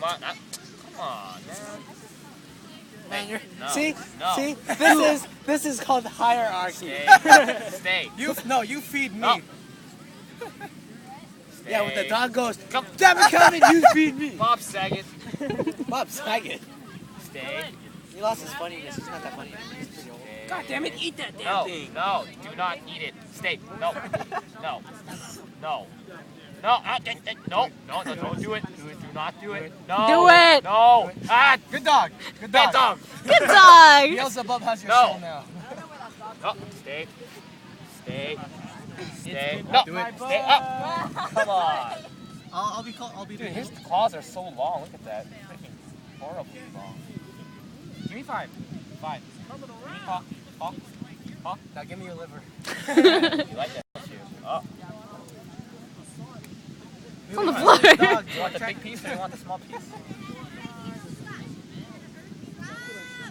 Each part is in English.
on. Come on, man. Man, you're, No, see, no. see, this is called hierarchy. Stay. You feed me. No. Yeah, when the dog goes, Come. damn it, Kevin, you feed me. Bob Saget. Bob Saget. Stay. He lost his funniness. He's not that funny. He's pretty old. God damn it, eat that damn thing. No, do not eat it. Stay. No. No. No. No, no, don't do it. Do not do it. No. Do it. No. Ah, Good dog. Good bad dog. dog. Good dog. Beelzebub has your No. soul now. No, stay. Stay. Stay. No. Do it. Stay up. Come on. I'll be Dude, his claws are so long. Look at that. Freaking horribly long. Give me 5. 5. Give me hawk. Hawk. Hawk. Now give me your liver. You like that, don't you? Oh. It's on the floor. Dog, you want the big piece or you want the small piece?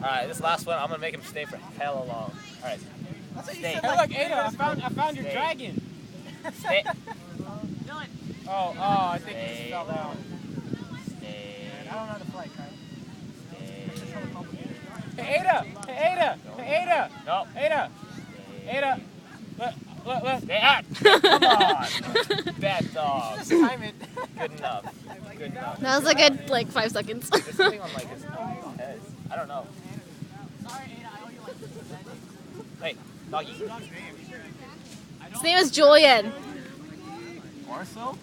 Alright, this last one, I'm gonna make him stay for hella long. Alright. Stay. Hey, look, Ada, I found your Stay. dragon. Stay. Oh, I think he just fell down. Stay. I don't know how to fly, Kyle. Stay. Hey, Ada! Hey, Ada! Hey, Ada! No. Ada! Stay. Ada! Look. Stay. Ah! Come on! Bad dog. Time it. Good enough. Good enough. That was a good, like, 5 seconds. There's something on like his head. I don't know. Hey, doggy. His name is Julian. Orso?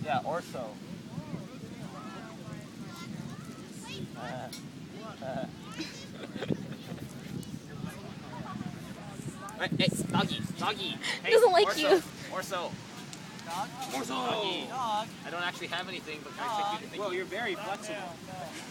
Yeah, Orso. Hey, doggy. Hey, He doesn't like Orso. you. Orso. Dog? Orso. Doggy. I don't actually have anything, but can I take you to think Well, you're very flexible.